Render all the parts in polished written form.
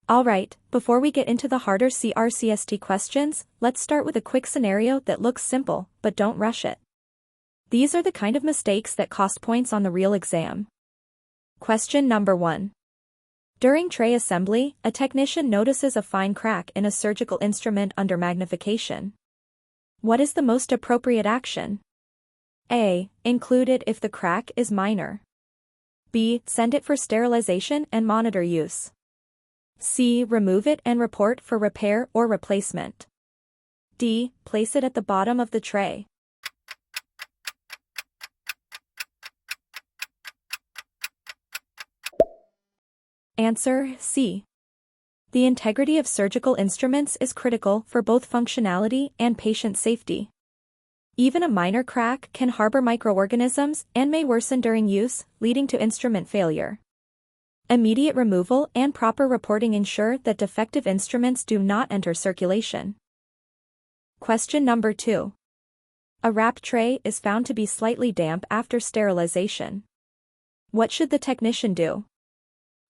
Alright, before we get into the harder CRCST questions, let's start with a quick scenario that looks simple, but don't rush it. These are the kind of mistakes that cost points on the real exam. Question number 1. During tray assembly, a technician notices a fine crack in a surgical instrument under magnification. What is the most appropriate action? A. Include it if the crack is minor. B. Send it for sterilization and monitor use. C. Remove it and report for repair or replacement. D. Place it at the bottom of the tray. Answer C. The integrity of surgical instruments is critical for both functionality and patient safety. Even a minor crack can harbor microorganisms and may worsen during use, leading to instrument failure. Immediate removal and proper reporting ensure that defective instruments do not enter circulation. Question number 2. A wrap tray is found to be slightly damp after sterilization. What should the technician do?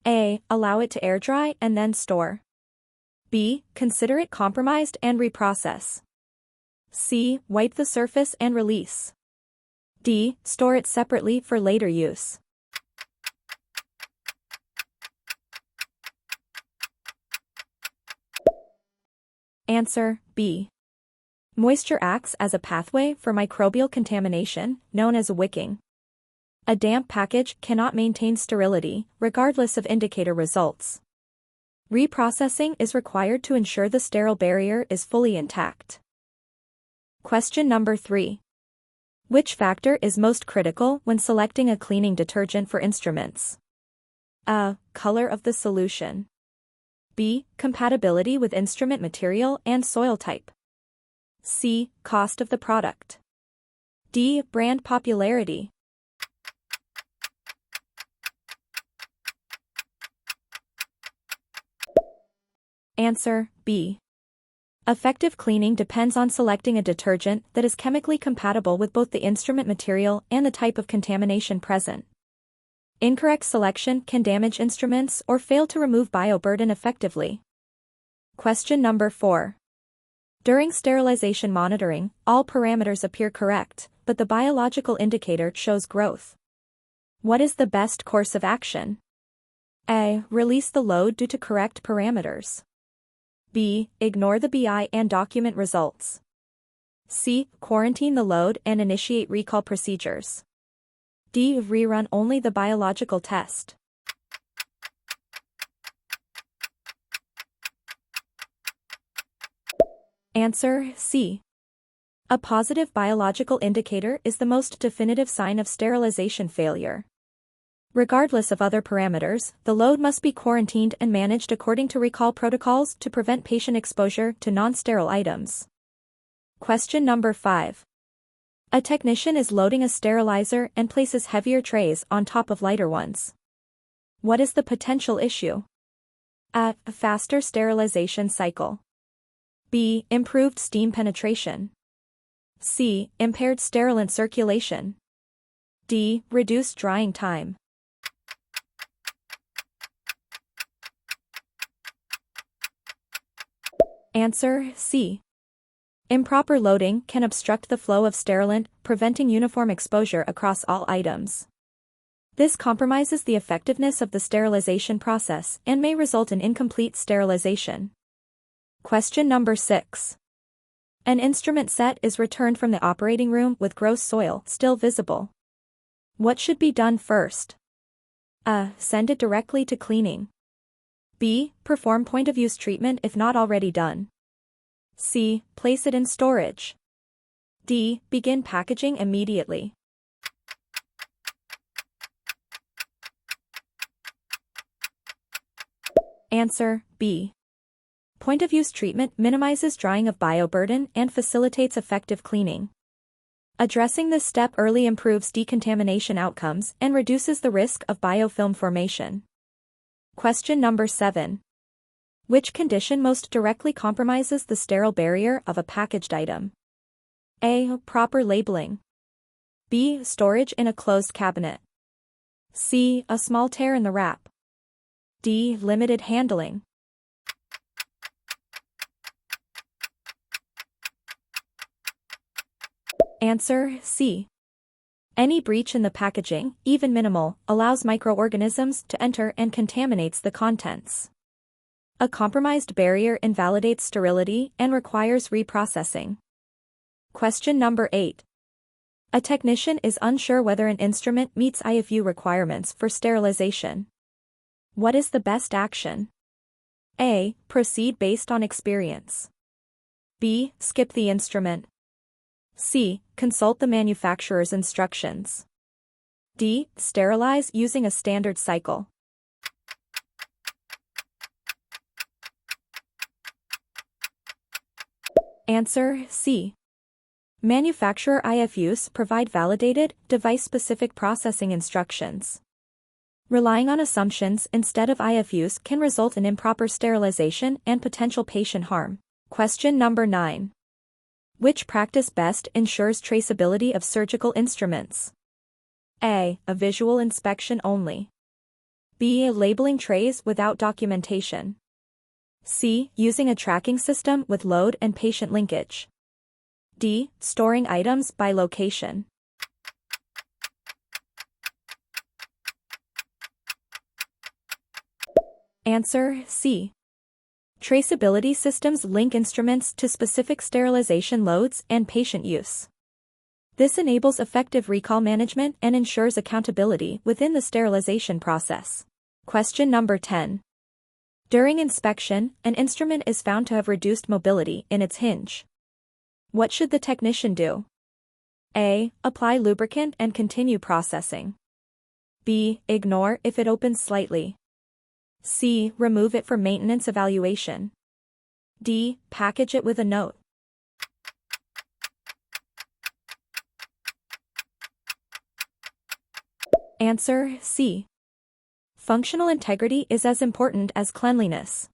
A. Allow it to air dry and then store. B. Consider it compromised and reprocess. C. Wipe the surface and release. D. Store it separately for later use. Answer B. Moisture acts as a pathway for microbial contamination, known as wicking. A damp package cannot maintain sterility, regardless of indicator results. Reprocessing is required to ensure the sterile barrier is fully intact. Question number 3. Which factor is most critical when selecting a cleaning detergent for instruments? A. Color of the solution. B. Compatibility with instrument material and soil type. C. Cost of the product. D. Brand popularity. Answer B. Effective cleaning depends on selecting a detergent that is chemically compatible with both the instrument material and the type of contamination present. Incorrect selection can damage instruments or fail to remove bioburden effectively. Question number 4. During sterilization monitoring, all parameters appear correct, but the biological indicator shows growth. What is the best course of action? A. Release the load due to correct parameters. B. Ignore the BI and document results. C. Quarantine the load and initiate recall procedures. D. Rerun only the biological test. Answer C. A positive biological indicator is the most definitive sign of sterilization failure. Regardless of other parameters, the load must be quarantined and managed according to recall protocols to prevent patient exposure to non-sterile items. Question number 5. A technician is loading a sterilizer and places heavier trays on top of lighter ones. What is the potential issue? A. Faster sterilization cycle. B. Improved steam penetration. C. Impaired sterilant circulation. D. Reduced drying time. Answer C. Improper loading can obstruct the flow of sterilant, preventing uniform exposure across all items. This compromises the effectiveness of the sterilization process and may result in incomplete sterilization. Question number 6. An instrument set is returned from the operating room with gross soil still visible. What should be done first? A. Send it directly to cleaning. B. Perform point-of-use treatment if not already done. C. Place it in storage. D. Begin packaging immediately. Answer B. Point-of-use treatment minimizes drying of bioburden and facilitates effective cleaning. Addressing this step early improves decontamination outcomes and reduces the risk of biofilm formation. Question number 7. Which condition most directly compromises the sterile barrier of a packaged item? A. Proper labeling. B. Storage in a closed cabinet. C. A small tear in the wrap. D. Limited handling. Answer C. Any breach in the packaging, even minimal, allows microorganisms to enter and contaminates the contents. A compromised barrier invalidates sterility and requires reprocessing. Question number 8. A technician is unsure whether an instrument meets IFU requirements for sterilization. What is the best action? A. Proceed based on experience. B. Skip the instrument. C. Consult the manufacturer's instructions. D. Sterilize using a standard cycle. Answer C. Manufacturer IFUs provide validated, device-specific processing instructions. Relying on assumptions instead of IFUs can result in improper sterilization and potential patient harm. Question number 9. Which practice best ensures traceability of surgical instruments? A. A visual inspection only. B. Labeling trays without documentation. C. Using a tracking system with load and patient linkage. D. Storing items by location. Answer C. Traceability systems link instruments to specific sterilization loads and patient use. This enables effective recall management and ensures accountability within the sterilization process. Question number 10. During inspection, an instrument is found to have reduced mobility in its hinge. What should the technician do? A. Apply lubricant and continue processing. B. Ignore if it opens slightly. C. Remove it for maintenance evaluation. D. Package it with a note. Answer C. Functional integrity is as important as cleanliness.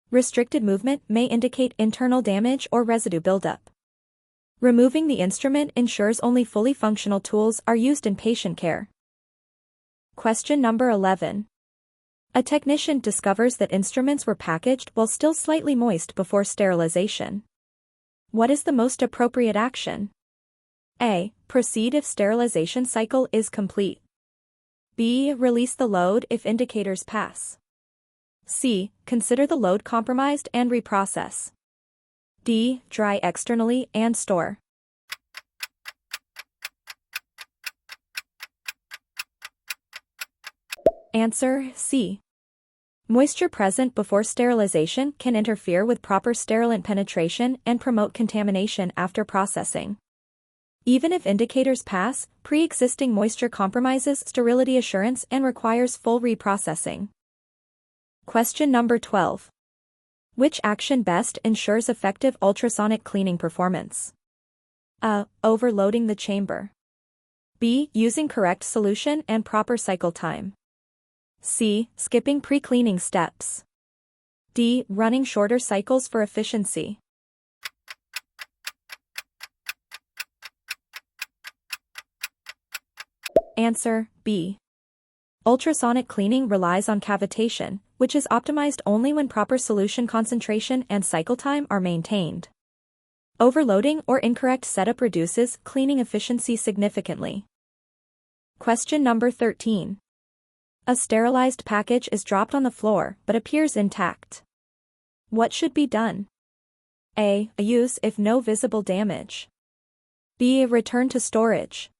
Restricted movement may indicate internal damage or residue buildup. Removing the instrument ensures only fully functional tools are used in patient care. Question number 11. A technician discovers that instruments were packaged while still slightly moist before sterilization. What is the most appropriate action? A. Proceed if sterilization cycle is complete. B. Release the load if indicators pass. C. Consider the load compromised and reprocess. D. Dry externally and store. Answer C. Moisture present before sterilization can interfere with proper sterilant penetration and promote contamination after processing. Even if indicators pass, pre-existing moisture compromises sterility assurance and requires full reprocessing. Question number 12. Which action best ensures effective ultrasonic cleaning performance? A. Overloading the chamber. B. Using correct solution and proper cycle time. C. Skipping pre-cleaning steps. D. Running shorter cycles for efficiency. Answer B. Ultrasonic cleaning relies on cavitation, which is optimized only when proper solution concentration and cycle time are maintained. Overloading or incorrect setup reduces cleaning efficiency significantly. Question number 13. A sterilized package is dropped on the floor but appears intact. What should be done? A. Use if no visible damage. B. Return to storage.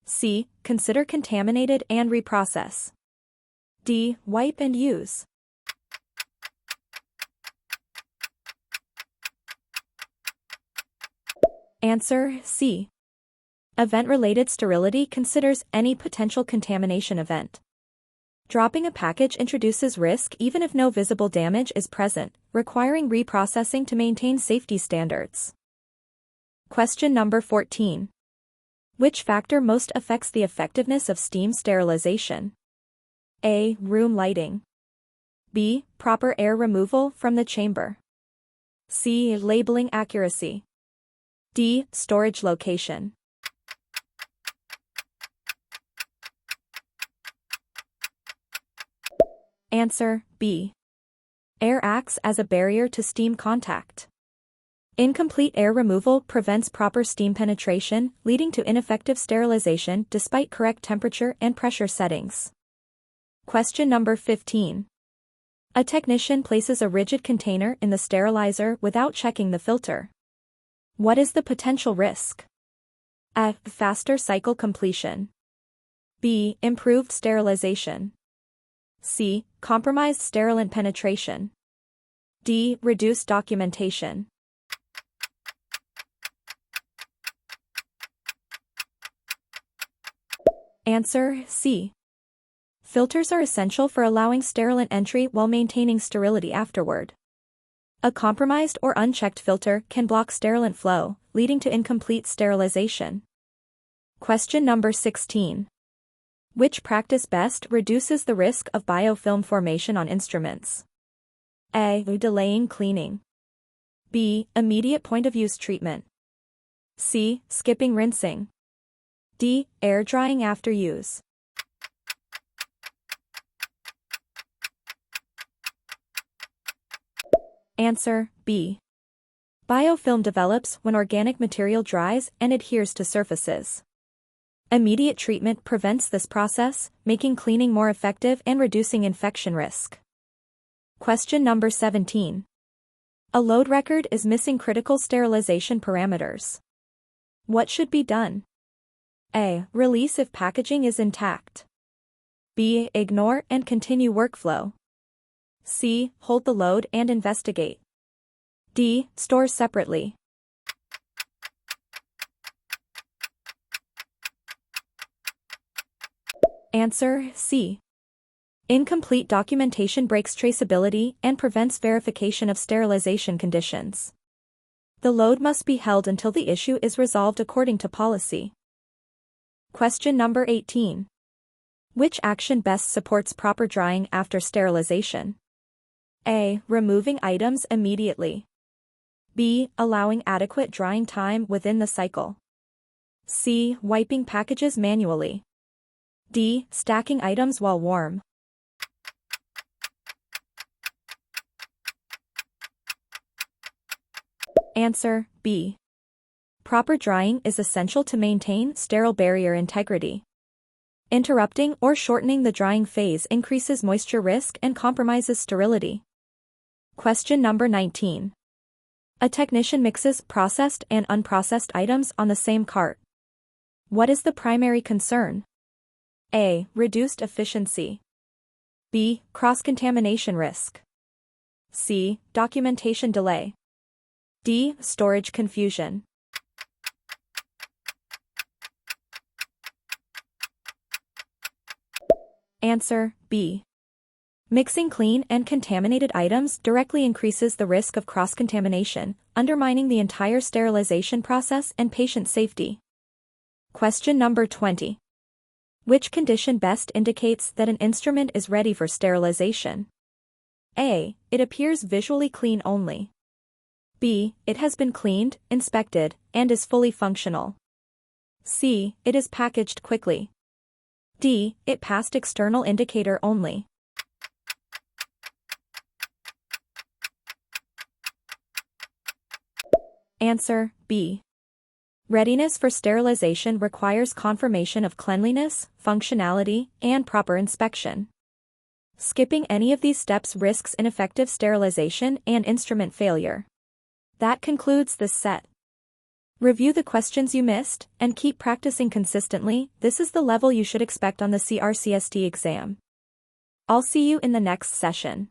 C. Consider contaminated and reprocess. D. Wipe and use. Answer C. Event-related sterility considers any potential contamination event. Dropping a package introduces risk even if no visible damage is present, requiring reprocessing to maintain safety standards. Question number 14. Which factor most affects the effectiveness of steam sterilization? A. Room lighting. B. Proper air removal from the chamber. C. Labeling accuracy. D. Storage location. Answer B. Air acts as a barrier to steam contact. Incomplete air removal prevents proper steam penetration, leading to ineffective sterilization despite correct temperature and pressure settings. Question number 15. A technician places a rigid container in the sterilizer without checking the filter. What is the potential risk? A. Faster cycle completion. B. Improved sterilization. C. Compromised sterilant penetration. D. Reduced documentation. Answer C. Filters are essential for allowing sterilant entry while maintaining sterility afterward. A compromised or unchecked filter can block sterilant flow, leading to incomplete sterilization. Question number 16. Which practice best reduces the risk of biofilm formation on instruments? A. Delaying cleaning. B. Immediate point-of-use treatment. C. Skipping rinsing. D. Air drying after use. Answer B. Biofilm develops when organic material dries and adheres to surfaces. Immediate treatment prevents this process, making cleaning more effective and reducing infection risk. Question number 17. A load record is missing critical sterilization parameters. What should be done? A. Release if packaging is intact. B. Ignore and continue workflow. C. Hold the load and investigate. D. Store separately. Answer C. Incomplete documentation breaks traceability and prevents verification of sterilization conditions. The load must be held until the issue is resolved according to policy. Question number 18. Which action best supports proper drying after sterilization? A. Removing items immediately. B. Allowing adequate drying time within the cycle. C. Wiping packages manually. D. Stacking items while warm. Answer B. Proper drying is essential to maintain sterile barrier integrity. Interrupting or shortening the drying phase increases moisture risk and compromises sterility. Question number 19. A technician mixes processed and unprocessed items on the same cart. What is the primary concern? A. Reduced efficiency. B. Cross-contamination risk. C. Documentation delay. D. Storage confusion. Answer B. Mixing clean and contaminated items directly increases the risk of cross-contamination, undermining the entire sterilization process and patient safety. Question number 20. Which condition best indicates that an instrument is ready for sterilization? A. It appears visually clean only. B. It has been cleaned, inspected, and is fully functional. C. It is packaged quickly. D. It passed external indicator only. Answer B. Readiness for sterilization requires confirmation of cleanliness, functionality, and proper inspection. Skipping any of these steps risks ineffective sterilization and instrument failure. That concludes this set. Review the questions you missed, and keep practicing consistently. This is the level you should expect on the CRCST exam. I'll see you in the next session.